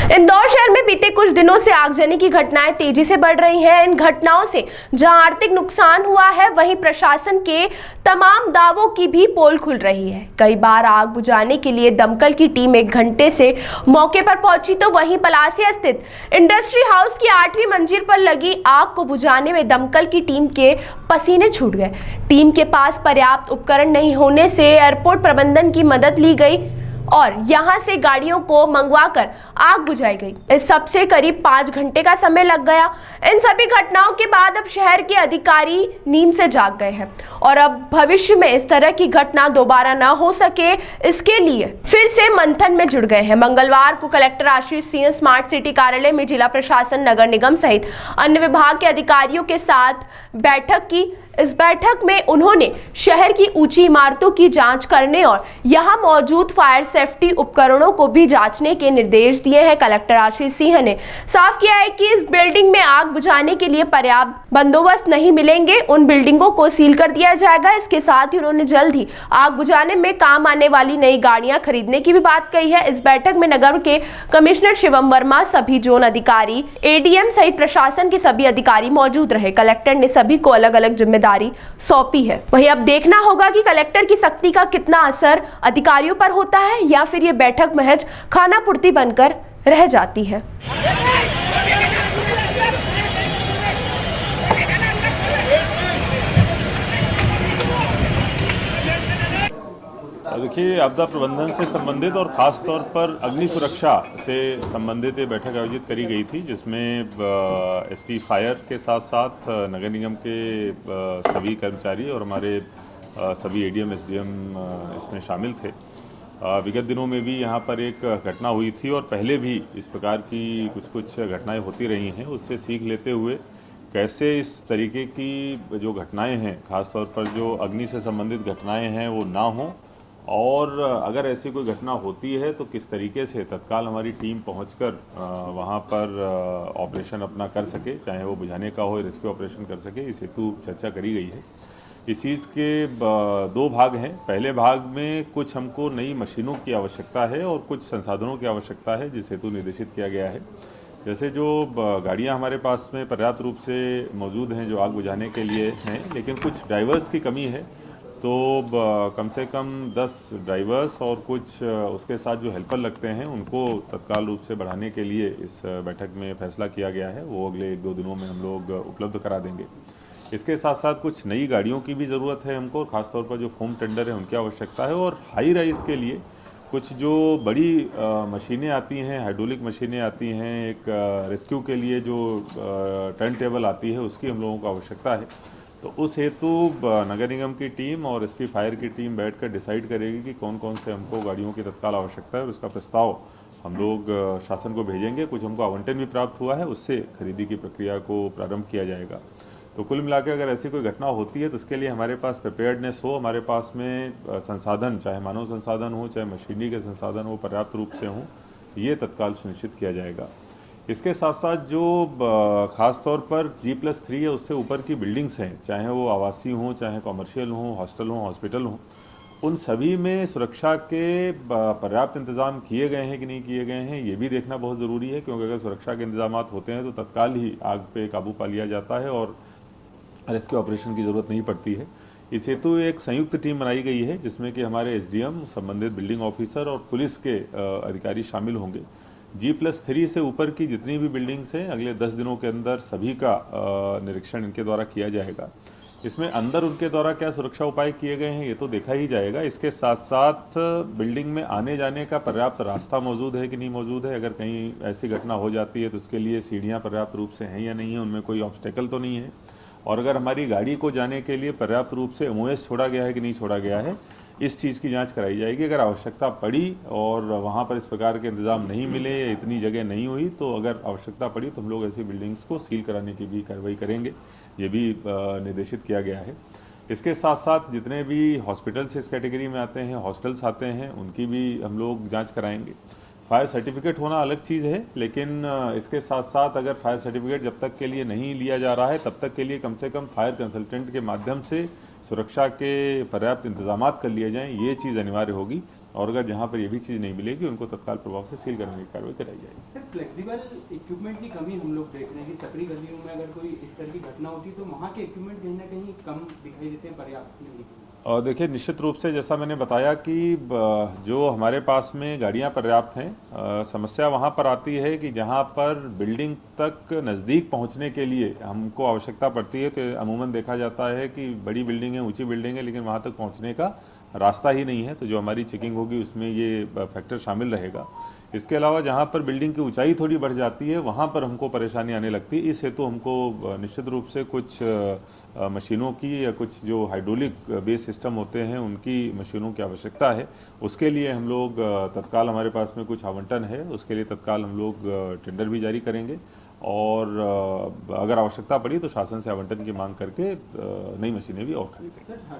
इंदौर शहर में बीते कुछ दिनों से आगजनी की घटनाएं तेजी से बढ़ रही हैं। इन घटनाओं से जहां आर्थिक नुकसान हुआ है, वहीं प्रशासन के तमाम दावों की भी पोल खुल रही है। कई बार आग बुझाने के लिए दमकल की टीम 1 घंटे से मौके पर पहुंची, तो वहीं पलासिया स्थित इंडस्ट्री हाउस की 8वीं मंजिल पर लगी आग को बुझाने में दमकल की टीम के पसीने छूट गए। टीम के पास पर्याप्त उपकरण नहीं होने से एयरपोर्ट प्रबंधन की मदद ली गई और यहां से गाड़ियों को मंगवाकर आग बुझाई गई। इस सब से करीब 5 घंटे का समय लग गया। इन सभी घटनाओं के बाद अब शहर के अधिकारी नींद से जाग गए हैं और अब भविष्य में इस तरह की घटना दोबारा न हो सके, इसके लिए फिर से मंथन में जुड़ गए हैं। मंगलवार को collector Ashish Singh smart city कार्यालय में जिला प्रशासन, नगर निगम सहित अन्य विभाग के अधिकारियों के साथ बैठक की। इस बैठक में उन्होंने शहर की ऊंची इमारतों की जांच करने और यहां मौजूद फायर सेफ्टी उपकरणों को भी जांचने के निर्देश दिए हैं। कलेक्टर आशीष सिंह ने साफ किया है कि इस बिल्डिंग में आग बुझाने के लिए पर्याप्त बंदोबस्त नहीं मिलेंगे, उन बिल्डिंगों को सील कर दिया जाएगा। इसके साथ ही उन्होंने जल्द ही आग बुझाने में काम आने वाली नई गाड़ियां खरीदने की भी बात कही है। इस बैठक में नगर के कमिश्नर शिवम वर्मा, सभी जोन अधिकारी, एडीएम सहित प्रशासन के सभी अधिकारी मौजूद रहे। कलेक्टर ने सभी को अलग अलग जिम्मेदारी सौंपी है। वहीं अब देखना होगा कि कलेक्टर की सख्ती का कितना असर अधिकारियों पर होता है या फिर ये बैठक महज खानापूर्ति बनकर रह जाती है। देखिए, आपदा प्रबंधन से संबंधित और ख़ास तौर पर अग्नि सुरक्षा से संबंधित ये बैठक आयोजित करी गई थी, जिसमें एसपी फायर के साथ साथ नगर निगम के सभी कर्मचारी और हमारे सभी एडीएम एसडीएम इसमें शामिल थे। विगत दिनों में भी यहाँ पर एक घटना हुई थी और पहले भी इस प्रकार की कुछ घटनाएं होती रही हैं। उससे सीख लेते हुए कैसे इस तरीके की जो घटनाएं हैं, ख़ास तौर पर जो अग्नि से संबंधित घटनाएं हैं, वो ना हों, और अगर ऐसी कोई घटना होती है तो किस तरीके से तत्काल हमारी टीम पहुंचकर वहां पर ऑपरेशन अपना कर सके, चाहे वो बुझाने का हो, रेस्क्यू ऑपरेशन कर सके। इस हेतु चर्चा करी गई है। इस चीज़ के 2 भाग हैं। पहले भाग में कुछ हमको नई मशीनों की आवश्यकता है और कुछ संसाधनों की आवश्यकता है, जिस हेतु निर्देशित किया गया है। जैसे जो गाड़ियाँ हमारे पास में पर्याप्त रूप से मौजूद हैं जो आग बुझाने के लिए हैं, लेकिन कुछ ड्राइवर्स की कमी है। तो कम से कम 10 ड्राइवर्स और कुछ उसके साथ जो हेल्पर लगते हैं, उनको तत्काल रूप से बढ़ाने के लिए इस बैठक में फैसला किया गया है। वो अगले 1-2 दिनों में हम लोग उपलब्ध करा देंगे। इसके साथ साथ कुछ नई गाड़ियों की भी ज़रूरत है हमको, खासतौर पर जो फोम टेंडर है उनकी आवश्यकता है। और हाई राइज के लिए कुछ जो बड़ी मशीनें आती हैं, हाइड्रोलिक मशीनें आती हैं, एक रेस्क्यू के लिए जो टर्न टेबल आती है, उसकी हम लोगों को आवश्यकता है। तो उस हेतु नगर निगम की टीम और एसपी फायर की टीम बैठकर डिसाइड करेगी कि कौन कौन से हमको गाड़ियों की तत्काल आवश्यकता है, और उसका प्रस्ताव हम लोग शासन को भेजेंगे। कुछ हमको आवंटन भी प्राप्त हुआ है, उससे खरीदी की प्रक्रिया को प्रारंभ किया जाएगा। तो कुल मिलाकर अगर ऐसी कोई घटना होती है तो उसके लिए हमारे पास प्रिपेयर्डनेस हो, हमारे पास में संसाधन, चाहे मानव संसाधन हो, चाहे मशीनरी के संसाधन हो, पर्याप्त रूप से हों, ये तत्काल सुनिश्चित किया जाएगा। इसके साथ साथ जो ख़ास तौर पर G+3 या उससे ऊपर की बिल्डिंग्स हैं, चाहे वो आवासीय हों, चाहे कमर्शियल हों, हॉस्टल हों, हॉस्पिटल हों, उन सभी में सुरक्षा के पर्याप्त इंतज़ाम किए गए हैं कि नहीं किए गए हैं, ये भी देखना बहुत ज़रूरी है। क्योंकि अगर सुरक्षा के इंतजाम होते हैं तो तत्काल ही आग पे काबू पा लिया जाता है और रेस्क्यू ऑपरेशन की ज़रूरत नहीं पड़ती है। इस हेतु एक संयुक्त टीम बनाई गई है, जिसमें कि हमारे एसडीएम, संबंधित बिल्डिंग ऑफिसर और पुलिस के अधिकारी शामिल होंगे। G+3 से ऊपर की जितनी भी बिल्डिंग्स हैं, अगले 10 दिनों के अंदर सभी का निरीक्षण इनके द्वारा किया जाएगा। इसमें अंदर उनके द्वारा क्या सुरक्षा उपाय किए गए हैं, ये तो देखा ही जाएगा। इसके साथ साथ बिल्डिंग में आने जाने का पर्याप्त रास्ता मौजूद है कि नहीं मौजूद है, अगर कहीं ऐसी घटना हो जाती है तो उसके लिए सीढ़ियाँ पर्याप्त रूप से हैं या नहीं है, उनमें कोई ऑब्स्टेकल तो नहीं है। और अगर हमारी गाड़ी को जाने के लिए पर्याप्त रूप से MOS छोड़ा गया है कि नहीं छोड़ा गया है, इस चीज़ की जांच कराई जाएगी। अगर आवश्यकता पड़ी और वहाँ पर इस प्रकार के इंतज़ाम नहीं मिले या इतनी जगह नहीं हुई, तो अगर आवश्यकता पड़ी तो हम लोग ऐसी बिल्डिंग्स को सील कराने की भी कार्रवाई करेंगे। ये भी निर्देशित किया गया है। इसके साथ साथ जितने भी हॉस्पिटल्स इस कैटेगरी में आते हैं, हॉस्टल्स आते हैं, उनकी भी हम लोग जाँच कराएँगे। फायर सर्टिफिकेट होना अलग चीज़ है, लेकिन इसके साथ साथ अगर फायर सर्टिफिकेट जब तक के लिए नहीं लिया जा रहा है, तब तक के लिए कम से कम फायर कंसल्टेंट के माध्यम से सुरक्षा के पर्याप्त इंतजामात कर लिए जाएं, ये चीज़ अनिवार्य होगी। और अगर जहाँ पर ये भी चीज़ नहीं मिलेगी उनको तत्काल प्रभाव से सील करने की कार्रवाई कराई जाएगी। सर, फ्लेक्सिबल इक्विपमेंट की कमी हम लोग देख रहे हैं कि सकरी गलियों में अगर कोई इस तरह की घटना होती है तो वहाँ के इक्विपमेंट कहीं ना कहीं कम दिखाई देते हैं, पर्याप्त नहीं दिखते। और देखिए, निश्चित रूप से जैसा मैंने बताया कि जो हमारे पास में गाड़ियां पर्याप्त हैं, समस्या वहां पर आती है कि जहां पर बिल्डिंग तक नज़दीक पहुंचने के लिए हमको आवश्यकता पड़ती है, तो अमूमन देखा जाता है कि बड़ी बिल्डिंग है, ऊंची बिल्डिंग है, लेकिन वहां तक पहुंचने का रास्ता ही नहीं है। तो जो हमारी चेकिंग होगी उसमें ये फैक्टर शामिल रहेगा। इसके अलावा जहाँ पर बिल्डिंग की ऊंचाई थोड़ी बढ़ जाती है वहाँ पर हमको परेशानी आने लगती है। इस हेतु हमको निश्चित रूप से कुछ मशीनों की या कुछ जो हाइड्रोलिक बेस सिस्टम होते हैं उनकी मशीनों की आवश्यकता है। उसके लिए हम लोग तत्काल, हमारे पास में कुछ आवंटन है, उसके लिए तत्काल हम लोग टेंडर भी जारी करेंगे और अगर आवश्यकता पड़ी तो शासन से आवंटन की मांग करके नई मशीनें भी और खरीदेंगे।